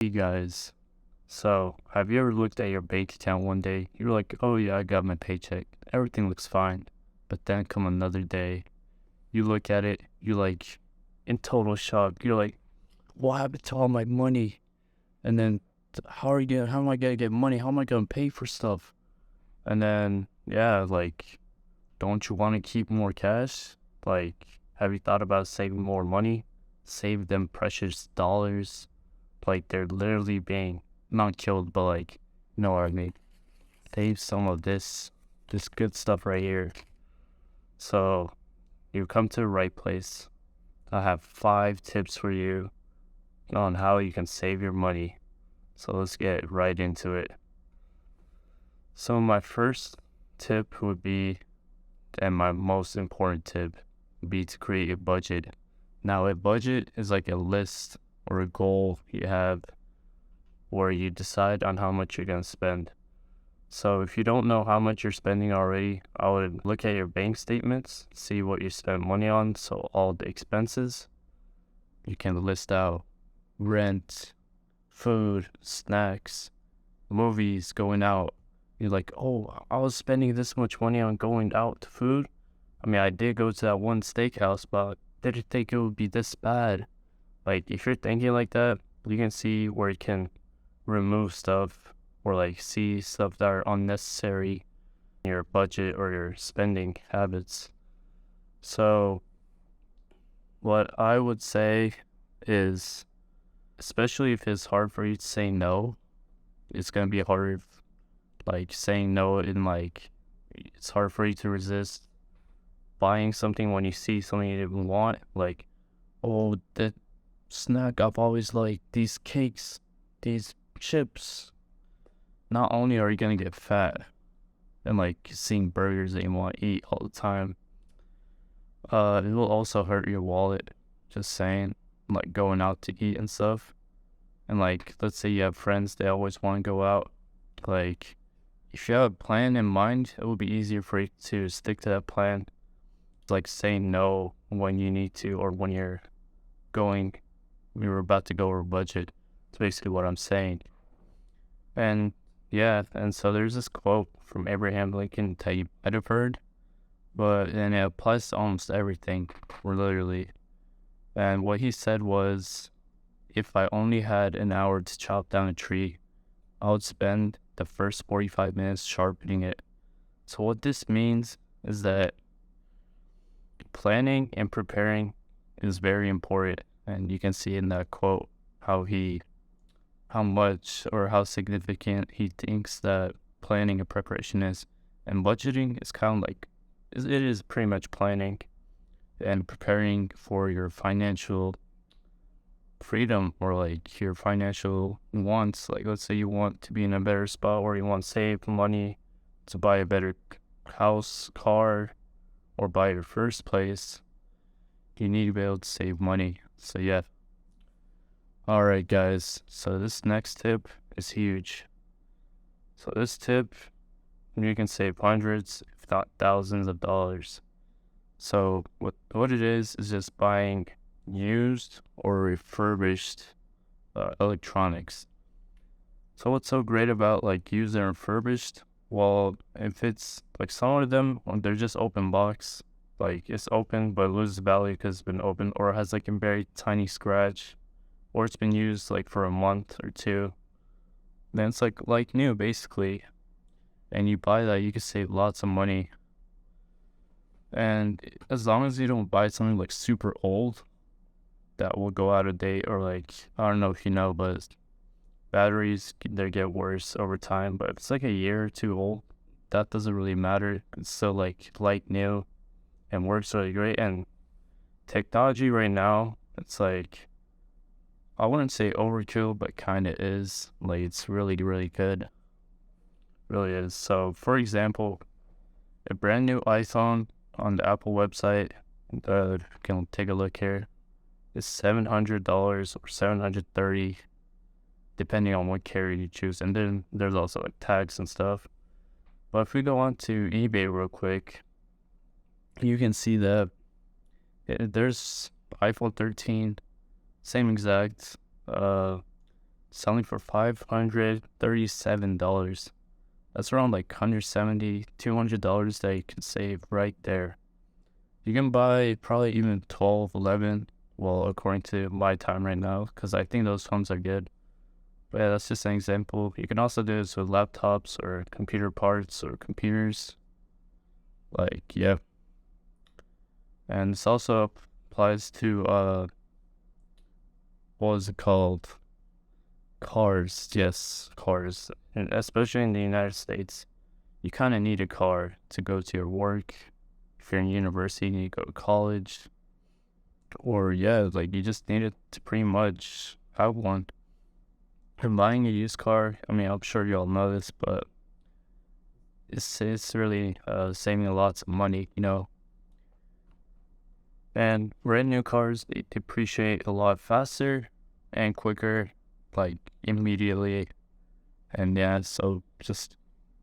Hey guys, so have you ever looked at your bank account one day? You're like, oh yeah, I got my paycheck. Everything looks fine. But then come another day, you look at it, you're like in total shock. You're like, what happened to all my money? And then how am I gonna get money? How am I gonna pay for stuff? And then, yeah, like, don't you want to keep more cash? Like, have you thought about saving more money? Save them precious dollars. Like they're literally being not killed, but like, you know what I mean. Save some of this good stuff right here. So you come to the right place. I have 5 tips for you on how you can save your money. So let's get right into it. So my first tip would be, and my most important tip would be to create a budget. Now a budget is like a list or a goal you have where you decide on how much you're going to spend. So if you don't know how much you're spending already, I would look at your bank statements, see what you spend money on. So all the expenses, you can list out rent, food, snacks, movies, going out. You're like, oh, I was spending this much money on going out to food. I mean, I did go to that one steakhouse, but I didn't think it would be this bad. Like, if you're thinking like that, you can see where you can remove stuff or like see stuff that are unnecessary in your budget or your spending habits. So what I would say is, especially if it's hard for you to say no, it's gonna be hard, like saying no in like it's hard for you to resist buying something when you see something you didn't want. Like, oh, that snack I've always liked, these cakes, these chips. Not only are you gonna get fat and like seeing burgers that you want to eat all the time, it will also hurt your wallet. Just saying, like going out to eat and stuff. And like, let's say you have friends, they always want to go out. Like, if you have a plan in mind, it will be easier for you to stick to that plan. Like saying no when you need to, or when you're about to go over budget. That's basically what I'm saying. And yeah, and so there's this quote from Abraham Lincoln that you might have heard, and it applies to almost everything, literally. And what he said was, if I only had an hour to chop down a tree, I would spend the first 45 minutes sharpening it. So what this means is that planning and preparing is very important. And you can see in that quote how much or how significant he thinks that planning and preparation is. And budgeting is kind of like, it is pretty much planning and preparing for your financial freedom or like your financial wants. Like, let's say you want to be in a better spot or you want to save money to buy a better house, car, or buy your first place. You need to be able to save money. So yeah. All right, guys. So this next tip is huge. So this tip, you can save hundreds, if not thousands of dollars. So what it is just buying used or refurbished electronics. So what's so great about like used and refurbished? Well, if it's like some of them, they're just open box. Like it's open but loses value because it's been open, or has like a very tiny scratch, or it's been used like for a month or two. Then it's like new basically. And you buy that, you can save lots of money. And as long as you don't buy something like super old that will go out of date, or like, I don't know if you know, but batteries, they get worse over time. But if it's like a year or two old, that doesn't really matter. It's still like new and works really great. And technology right now, it's like, I wouldn't say overkill, but kind of is. Like, it's really, really good. Really is. So, for example, a brand new iPhone on the Apple website, can take a look here, is $700 or $730, depending on what carrier you choose. And then there's also like tags and stuff. But if we go on to eBay real quick, you can see that there's iPhone 13, same exact selling for $537. That's around like $170, $200 that you can save right there. You can buy probably even 12, 11, well, according to my time right now, because I think those phones are good. But yeah, that's just an example. You can also do this with laptops or computer parts or computers. Like, yeah. And this also applies to, what is it called? Cars. Yes, cars. And especially in the United States, you kind of need a car to go to your work. If you're in university and you go to college, or yeah, like you just need it to pretty much have one. And buying a used car, I mean, I'm sure you all know this, but it's really saving a lot of money, you know. And brand new cars, they depreciate a lot faster and quicker, like immediately. And yeah, so just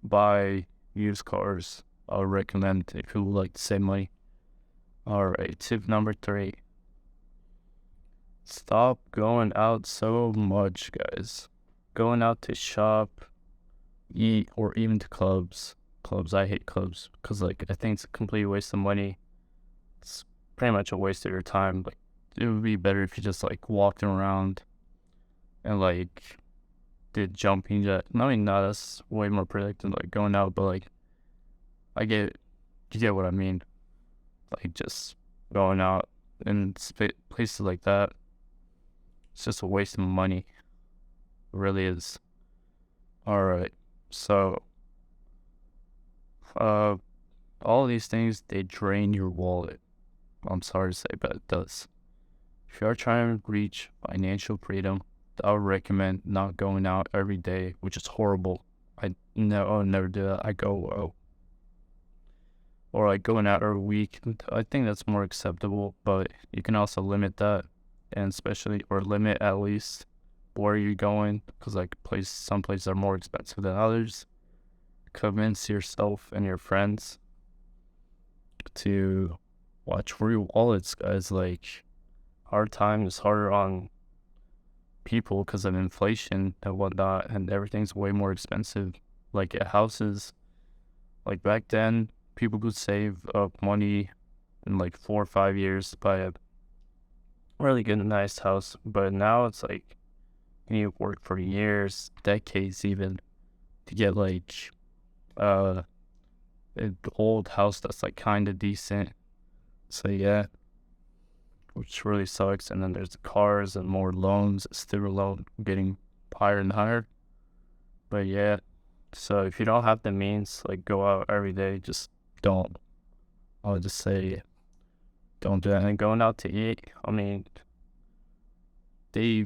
buy used cars. I'll recommend if you would like to save money. Alright, tip number 3. Stop going out so much, guys. Going out to shop, eat, or even to clubs. I hate clubs because, like, I think it's a complete waste of money. It's pretty much a waste of your time. Like, it would be better if you just, like, walked around and, like, did jumping jack. I mean, no, that's way more productive, like, going out, but, like, you get what I mean. Like, just going out in places like that. It's just a waste of money. It really is. Alright, so, all these things, they drain your wallet. I'm sorry to say, but it does. If you are trying to reach financial freedom, I would recommend not going out every day, which is horrible. I would never do that. I go, or like going out every week. I think that's more acceptable, but you can also limit that, and limit at least where you're going, because like some places are more expensive than others. Convince yourself and your friends to watch for your wallets, guys. Like, hard time is harder on people because of inflation and whatnot, and everything's way more expensive. Like at houses, like back then, people could save up money in like 4 or 5 years to buy a really good, nice house. But now it's like you need to work for years, decades even, to get like an old house that's like kind of decent. So yeah, which really sucks. And then there's the cars and more loans, student loan getting higher and higher. But yeah, so if you don't have the means, like go out every day, just don't. I'll just say don't do that. And going out to eat, I mean, they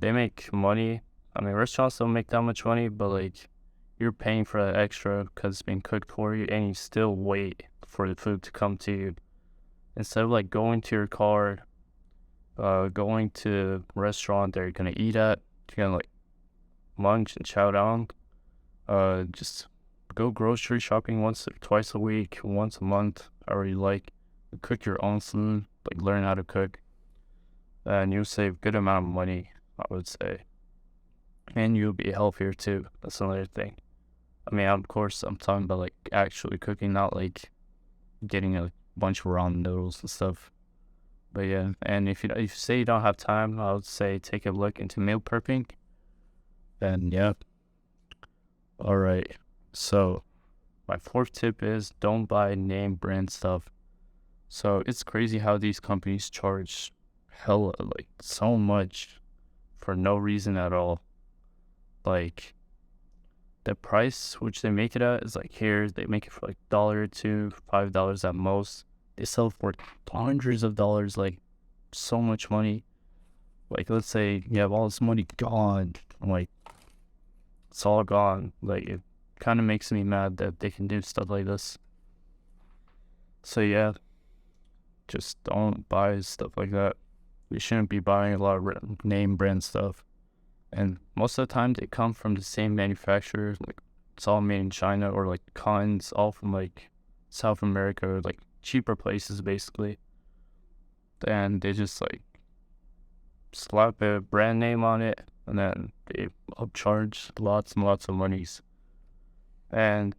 make money. I mean, restaurants don't make that much money, but like you're paying for that extra because it's being cooked for you, and you still wait for the food to come to you. Instead of like going to your car, going to a restaurant that you're gonna eat at, you're gonna like munch and chow down. Just go grocery shopping once or twice a week, once a month, however you like. Cook your own food, like learn how to cook, and you'll save good amount of money, I would say. And you'll be healthier too. That's another thing. I mean, of course, I'm talking about like actually cooking, not like getting a bunch of ramen noodles and stuff. But yeah, and if you say you don't have time, I would say take a look into meal prepping. And yeah. Alright, so my 4th tip is don't buy name brand stuff. So it's crazy how these companies charge hella, like, so much for no reason at all. Like, the price which they make it at is like here, they make it for like $1 to $5 at most. They sell for hundreds of dollars, like so much money. Like, let's say you have all this money gone, like it's all gone. Like, it kind of makes me mad that they can do stuff like this. So yeah, just don't buy stuff like that. We shouldn't be buying a lot of name brand stuff. And most of the time they come from the same manufacturer. Like, it's all made in China, or like cotton's all from like South America, or like cheaper places basically. And they just like slap a brand name on it, and then they upcharge lots and lots of monies. And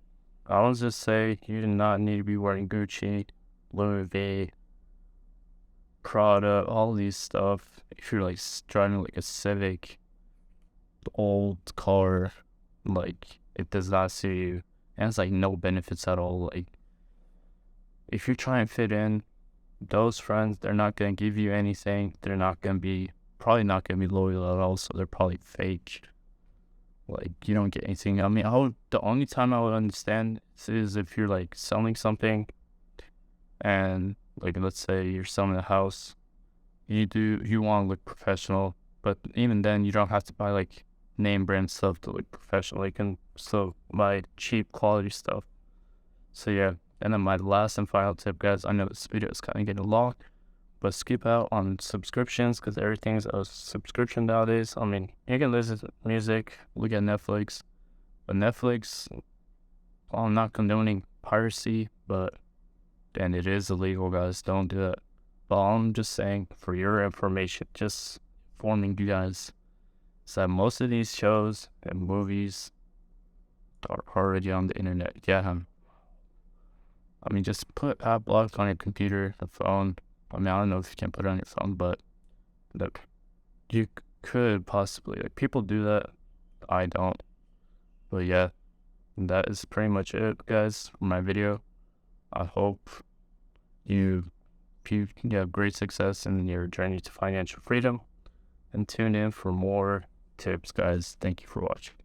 I will just say, you do not need to be wearing Gucci, Louis V, Prada, all these stuff. If you're like driving like a Civic, old car, like it does not suit you, and it's like no benefits at all. Like if you're trying to fit in, those friends, they're not gonna give you anything. They're not gonna be probably not gonna be loyal at all. So they're probably fake. Like you don't get anything. I mean, the only time I would understand is if you're like selling something, and like let's say you're selling a house, you want to look professional, but even then you don't have to buy like name brand stuff to look professional. You can still buy cheap quality stuff. So yeah, and then my last and final tip, guys. I know this video is kind of getting long, but skip out on subscriptions because everything's a subscription nowadays. I mean, you can listen to music, look at Netflix, but Netflix, well, I'm not condoning piracy, but then it is illegal, guys. Don't do that. But I'm just saying, for your information, just informing you guys, is that most of these shows and movies are already on the internet. Yeah, I mean, just put app block on your computer, the phone. I mean, I don't know if you can put it on your phone, but look, you could possibly, like, people do that. I don't. But yeah, that is pretty much it, guys, for my video. I hope you have great success in your journey to financial freedom, and tune in for more tips, guys. Thank you for watching.